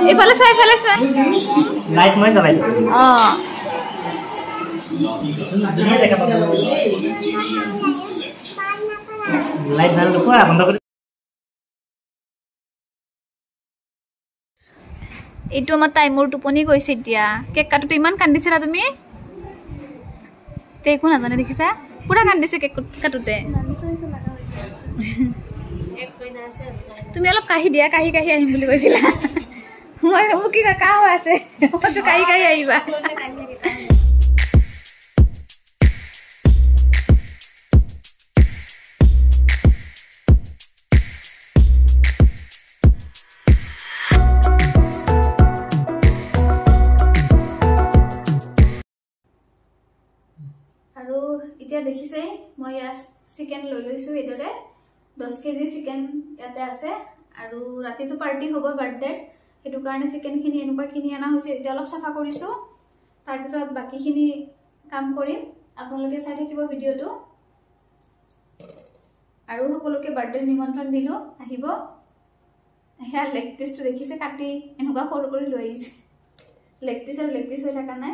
এইফালে চোৱা এইফালে চোৱা লাইট মই জ্বলাই দিছো ধুনীয়া দেখা পাব লাইট ভাল নোপোৱা বন্ধ কৰি এইটো আমাৰ টাইমৰ টোপনি গৈছে এতিয়া কেক কাটোতে ইমান কান্দিছিলা তুমি তে একো নাজানে দেখিছা পুৰা কান্দিছে কেক কাটোতে তুমি অলপ কাহি দিয়া কাহি কাহি আহিম বুলি কৈছিলা মই মোক কি কাহ হৈ আছে মই কাহি কাহি আহিবা আৰু এতিয়া দেখিছে মই চিকেন লৈ লৈছো এদৰে 10 কেজি চিকেন ইয়াতে আছে আৰু ৰাতিটো পাৰ্টি হ'ব বাৰ্থডে হেতু কাৰণে চিকেন খিনি এনেকুৱা কিনি আনা হৈছে এতিয়া অলপ সাফা কৰিছো তাৰ পিছত বাকি খিনি কাম কৰিম আপোনালোকে চাই থাকিব ভিডিওটো আৰু সকলোকে বাৰ্থডে নিমন্ত্ৰণ দিলো আহিব হেয়া লেগ পিসটো দেখিছে কাটি এনেকুৱা সৰু কৰি লৈ আহিছে লেগ পিস আৰু লেগ পিস হৈ থকা নাই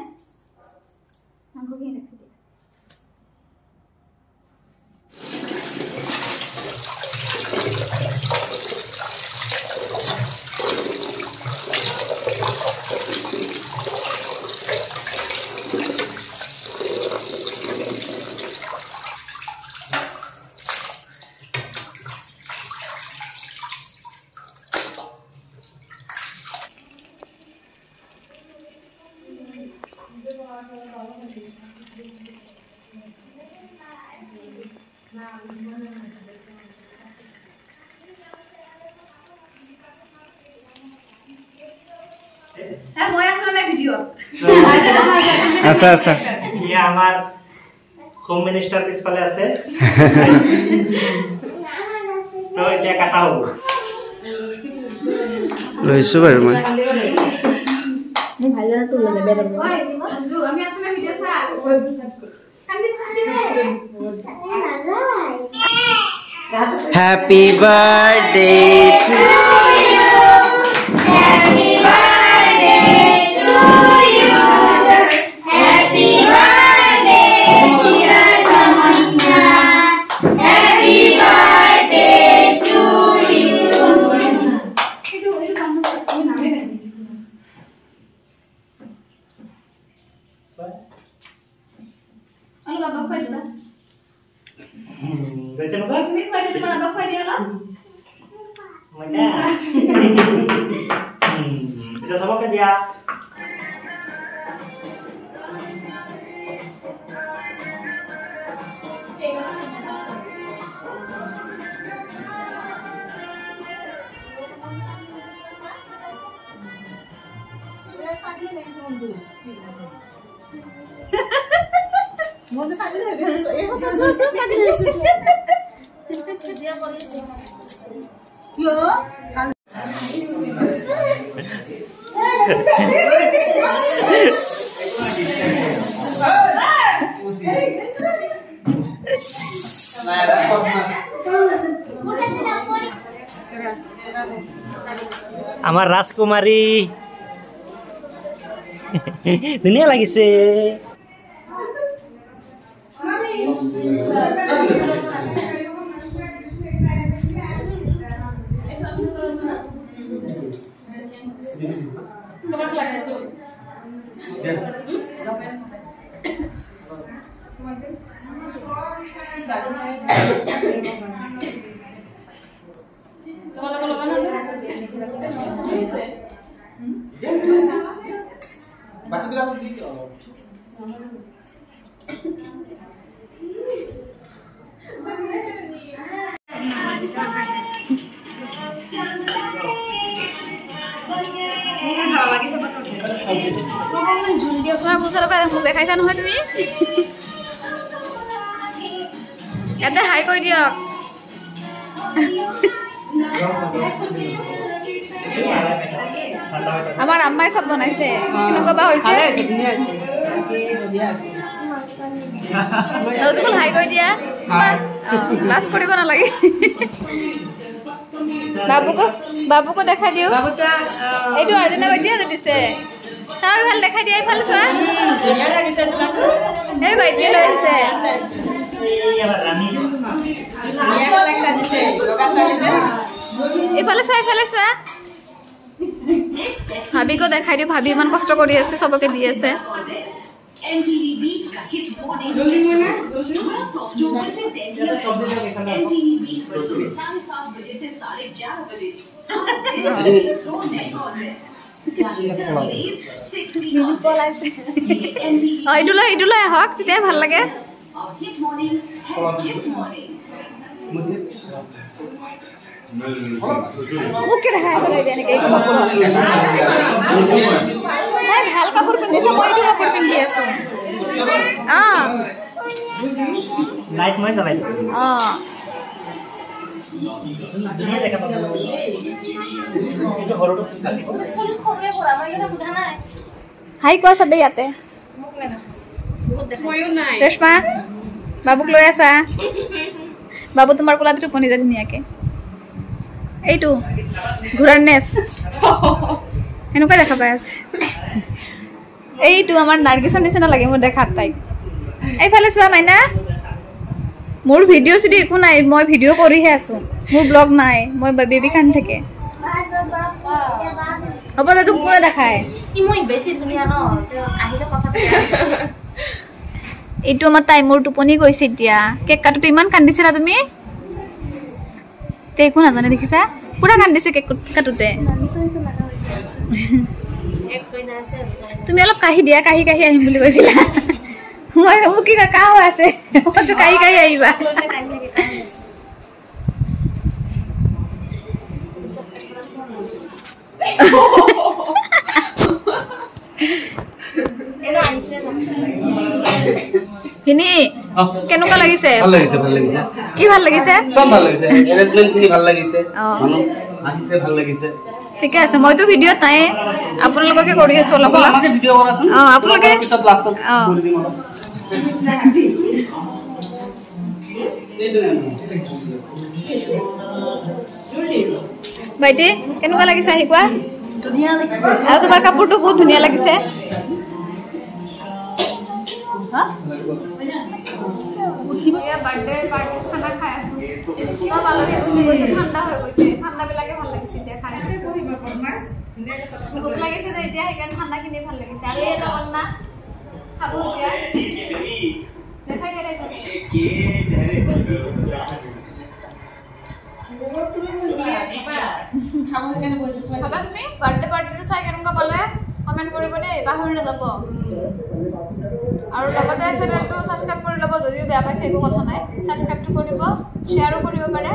মাংস খিনি দেখি দিয়া মই আছো না ভিডিও আচ্ছা আচ্ছা ইয়া আমার হোম মিনিস্টার পিছফালে আছে তো এটা কাটা হ'ব লৈছো বাৰু মই ভাই জানা তো ললে বেরে ওই মঞ্জু আমি আছো না ভিডিও থা কান্দি Happy birthday to you. Happy birthday to you. Happy birthday dear Tamanna. Happy birthday to you. Ano baba ko ito? Kasi mo ba? May pwede mo na ba pwede ano? Maka. Ito sama ka dia. Mode pakai ni, eu vou pakai ni. Dia boleh sih. Yo. আমার রাজকুমারী দুনিয়া লাগিছে Batu bilang begitu. দেখাইছা নহয় তুমি ইয়াতে হাই কৈ দিয়ক আমাৰ আম্মাই চব বনাইছে কেনেকুৱা বা হৈছে নজবুল হাই কৈ দিয়া লাজ কৰিব নালাগে বাবুকো দেখাই দিওঁ এইটো অৰ্জুনা বাইদেউ দিছে তাৰ ভাল দেখাই দিয়া এইফালে চোৱা এই বাইদেউ লৈ আহিছে এইফালে চোৱা ভাবিকো দেখাই দিওঁ ভাবি ইমান কষ্ট কৰি আছে চবকে দি আছে এইটো লৈ আহক তেতিয়া ভাল লাগে মোকে দেখাই আছে এনেকে ভাল কাপোৰ পিন্ধিছে মই এইটো কাপোৰ পিন্ধি আছো হাই কোৱা চবেই ইয়াতে ৰেশমা বাবুক লৈ আছা বাবু তোমাৰ কোলাতে টোপনি যায় ধুনীয়াকে এইটো ঘোঁৰাৰ নেচ এনেকুৱা দেখা পাই আছে এইটো আমাৰ নাৰ্গিছৰ নিচিনা লাগে মোৰ দেখাত তাইক এইফালে চোৱা মাইনা মোৰ ভিডিঅ' চিডিঅ' একো নাই মই ভিডিঅ' কৰিহে আছো মোৰ ব্লগ নাই মই বেবী কান্দি থাকে হ'ব দে তোক কোনে দেখায় এইটো আমাৰ তাই মোৰ টোপনি গৈছে এতিয়া কেক কাটোতে ইমান কান্দিছিলা তুমি একো নাজানে দেখিছা পুৰা কান্দিছে কেক কাটোতে তুমি অলপ কাহি দিয়া কাহি আহিম বুলি কৈছিলা মই মোক কি কাহ হৈ আছে কাহি আহিবা হিনি কেনেকুৱা লাগিছে ভাল লাগিছে কি ভাল লাগিছে সব ভাল লাগিছে এৰেঞ্জমেন্ট খিনি ভাল লাগিছে মানুহ আহিছে ভাল লাগিছে ঠিক আছে মইতো ভিডিঅ'ত নাই আপোনালোককে কৰি আছো অলপ আমাকে ভিডিঅ' কৰাচোন আপোনালোকে পিছত লাষ্টত কৰি দিম অলপ বাইটি কেনেকুৱা লাগিছে আহি কোৱা ধুনীয়া লাগিছে আৰু তোমাৰ কাপোৰটো বহুত ধুনীয়া লাগিছে বাৰ্থডে পাৰ্টি খানা খাই আছো চব আলহী গুচি গৈছে ঠাণ্ডা হৈ গৈছে ঠাণ্ডাবিলাকে ভাল লাগিছে এতিয়া খাই ভোক লাগিছে যে এতিয়া সেইকাৰণে ঠাণ্ডাখিনি ভাল লাগিছে আৰু এই যাবল না খাব এতিয়া দেখাই কেনে খাবা তুমি বাৰ্থডে পাৰ্টিটো চাই কেনেকুৱা পালে কমেণ্ট কৰিব দেই পাহৰি নাযাব আৰু লগতে চেনেলটো ছাবস্ক্ৰাইব কৰি ল'ব যদিও বেয়া পাইছে একো কথা নাই ছাবস্ক্ৰাইবটো কৰিব শ্বেয়াৰো কৰিব পাৰে